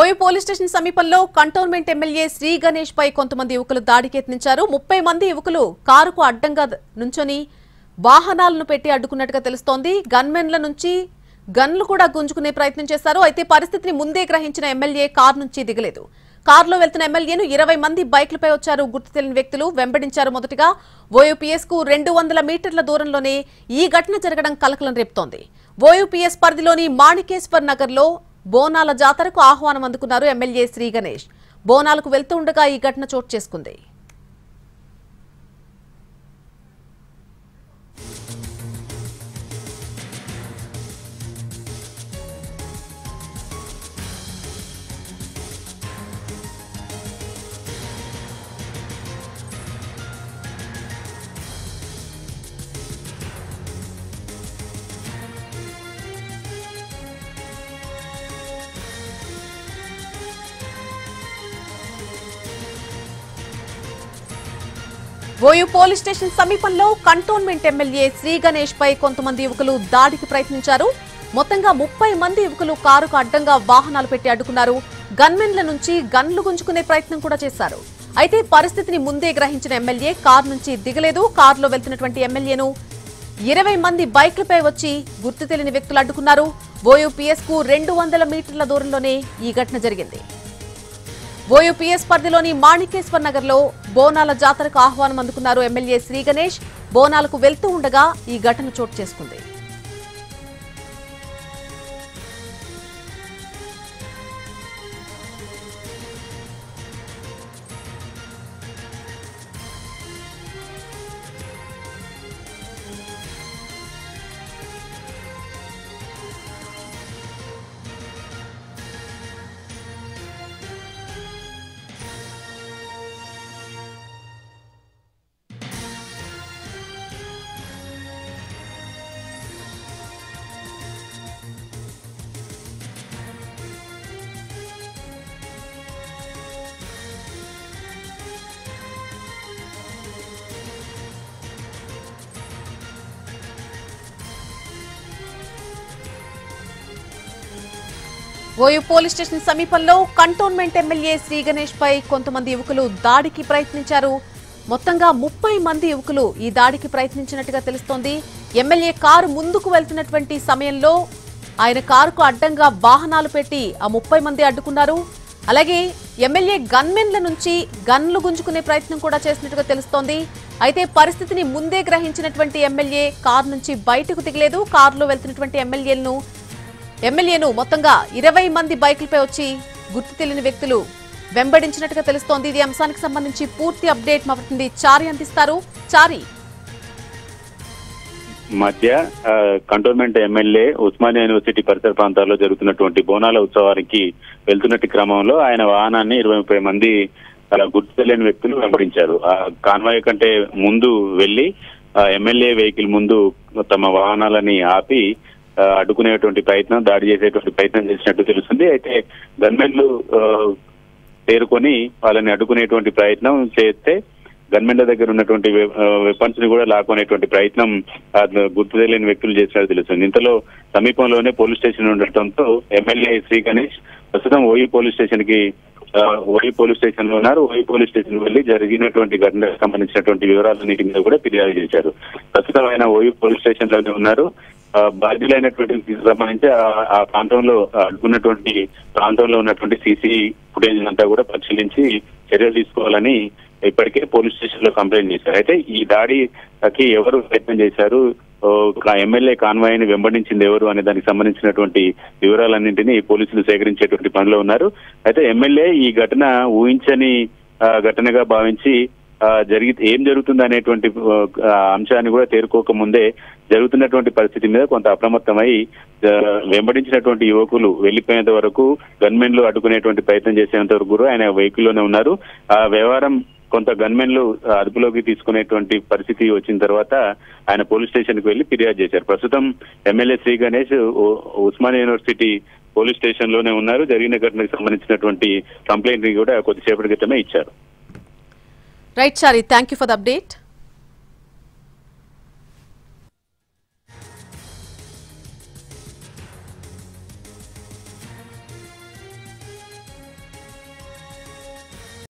OU police station సమీపంలో cantonment MLA Shri Ganesh పై కొంతమంది యువకులు దాడికి యత్నించారు. 30 మంది యువకులు కారుకు అడ్డంగా నుంచొని వాహనాలను పెట్టి అడ్డుకున్నట్టుగా తెలుస్తోంది. గన్మెన్ల నుంచి గన్లు కూడా గుంజుకునే ప్రయత్నం చేశారు. అయితే పరిస్థితిని ముందే గ్రహించిన ఎమ్మెల్యే కారు నుంచి దిగలేదు. కారులో వెళ్తున్న ఎమ్మెల్యేను 20 మంది బైక్లపై వచ్చారు గుర్తు తెలియని వ్యక్తులు వెంబడించారు. మొదటగా ఓయూపీఎస్ కు 200 మీటర్ల దూరంలోనే ఈ ఘటన జరగడం కలకలం రేపుతోంది. ఓయూపీఎస్ పరిధిలోని మాణికేశ్వర్ నగర్ లో బోనాల జాతరకు ఆహ్వానం అందుకున్నారు ఎమ్మెల్యే శ్రీ గణేష్. బోనాలకు వెళ్తూ ఉండగా ఈ ఘటన చోటు చేసుకుంది. ఓయూ పోలీస్ స్టేషన్ సమీపంలో కంటోన్మెంట్ ఎమ్మెల్యే శ్రీ గణేష్ పై కొంతమంది యువకులు దాడికి ప్రయత్నించారు. మొత్తంగా 30 మంది యువకులు కారుకు అడ్డంగా వాహనాలు పెట్టి అడ్డుకున్నారు. గన్మెన్ల నుంచి గన్లు గుంజుకునే ప్రయత్నం కూడా చేశారు. అయితే పరిస్థితిని ముందే గ్రహించిన ఎమ్మెల్యే కారు నుంచి దిగలేదు. కారులో వెళ్తున్నటువంటి ఎమ్మెల్యేను 20 మంది బైక్లపై వచ్చి గుర్తు తెలియని వ్యక్తులు అడ్డుకున్నారు. ఓయూపీఎస్ కు 200 మీటర్ల దూరంలోనే ఈ ఘటన జరిగింది. ఓయూపీఎస్ పరిధిలోని మాణికేశ్వర్ నగర్ లో బోనాల జాతరకు ఆహ్వానం అందుకున్నారు ఎమ్మెల్యే శ్రీ గణేష్. బోనాలకు వెళ్తూ ఉండగా ఈ ఘటన చోటు చేసుకుంది. ఓయూ పోలీస్ స్టేషన్ సమీపంలో కంటోన్మెంట్ ఎమ్మెల్యే శ్రీ గణేష్ పై కొంతమంది యువకులు దాడికి ప్రయత్నించారు. మొత్తంగా 30 మంది యువకులు ఈ దాడికి ప్రయత్నించినట్టుగా తెలుస్తోంది. ఎమ్మెల్యే కారు ముందుకు వెళ్తున్నటువంటి సమయంలో ఆయన కారుకు అడ్డంగా వాహనాలు పెట్టి ఆ 30 మంది అడ్డుకున్నారు. అలాగే ఎమ్మెల్యే గన్మెన్ల నుంచి గన్లు గుంజుకునే ప్రయత్నం కూడా చేసినట్టుగా తెలుస్తోంది. అయితే పరిస్థితిని ముందే గ్రహించినటువంటి ఎమ్మెల్యే కారు నుంచి బయటకు దిగలేదు. కారులో వెళ్తున్నటువంటి ఎమ్మెల్యేను మొత్తంగా 20 మంది బైకులపై వచ్చి గుర్తు తెలియని వ్యక్తులు వెంబడించినట్టుగా తెలుస్తోంది. ఇది అంశానికి సంబంధించి పూర్తి అప్డేట్ మా ప్రతినిధి చారి అందిస్తారు. చారి, మధ్య కంటోన్మెంట్ ఎమ్మెల్యే ఉస్మానియా యూనివర్సిటీ పరిసర ప్రాంతాల్లో జరుగుతున్నటువంటి బోనాల ఉత్సవానికి వెళ్తున్నట్టు క్రమంలో ఆయన వాహనాన్ని 20-30 మంది గుర్తు తెలియని వ్యక్తులు వెంబడించారు. కాన్వాయ్ కంటే ముందు వెళ్లి ఎమ్మెల్యే వెహికల్ ముందు తమ వాహనాలని ఆపి అడ్డుకునేటువంటి ప్రయత్నం, దాడి చేసేటువంటి ప్రయత్నం చేసినట్టు తెలుస్తుంది. అయితే గన్మెన్లు చేరుకొని వాళ్ళని అడ్డుకునేటువంటి ప్రయత్నం చేస్తే గన్మెన్ల దగ్గర ఉన్నటువంటి వెపన్స్ ని కూడా లాక్కునేటువంటి ప్రయత్నం గుర్తు తెలియని వ్యక్తులు చేసినట్టు తెలుస్తుంది. ఇంతలో సమీపంలోనే పోలీస్ స్టేషన్ ఉండటంతో ఎమ్మెల్యే శ్రీ గణేష్ ప్రస్తుతం ఓయూ పోలీస్ స్టేషన్ లో ఉన్నారు. ఓయూ పోలీస్ స్టేషన్ వెళ్లి జరిగినటువంటి ఘటనకు సంబంధించినటువంటి వివరాలన్నిటి మీద కూడా ఫిర్యాదు చేశారు. ప్రస్తుతం ఆయన ఓయూ పోలీస్ స్టేషన్ లోనే ఉన్నారు. బాధ్యులైనటువంటి సంబంధించి ఆ ప్రాంతంలో అడ్డుకున్నటువంటి ప్రాంతంలో ఉన్నటువంటి సీసీ ఫుటేజ్ అంతా కూడా పరిశీలించి చర్యలు తీసుకోవాలని ఇప్పటికే పోలీస్ స్టేషన్ లో కంప్లైంట్ చేశారు. అయితే ఈ దాడికి ఎవరు ప్రయత్నం చేశారు, ఎమ్మెల్యే కాన్వాయ్ ని వెంబడించింది ఎవరు అనే దానికి సంబంధించినటువంటి వివరాలన్నింటినీ పోలీసులు సేకరించేటువంటి పనిలో ఉన్నారు. అయితే ఎమ్మెల్యే ఈ ఘటన ఊహించని ఘటనగా భావించి ఏం జరుగుతుంది అనేటువంటి అంశాన్ని కూడా తేరుకోక ముందే జరుగుతున్నటువంటి పరిస్థితి మీద కొంత అప్రమత్తమై వెంబడించినటువంటి యువకులు వెళ్లిపోయేంత వరకు గన్మెన్లు అడ్డుకునేటువంటి ప్రయత్నం చేసేంత వరకు కూడా ఆయన వెహికల్లోనే ఉన్నారు. ఆ వ్యవహారం కొంత గన్మెన్లు అదుపులోకి తీసుకునేటువంటి పరిస్థితి వచ్చిన తర్వాత ఆయన పోలీస్ స్టేషన్ కు వెళ్లి ఫిర్యాదు చేశారు. ప్రస్తుతం MLA Shri Ganesh Osmania university police station లోనే ఉన్నారు. జరిగిన ఘటనకు సంబంధించినటువంటి కంప్లైంట్ ని కూడా కొద్దిసేపటి క్రితమే ఇచ్చారు. Right Chari, thank you for the update.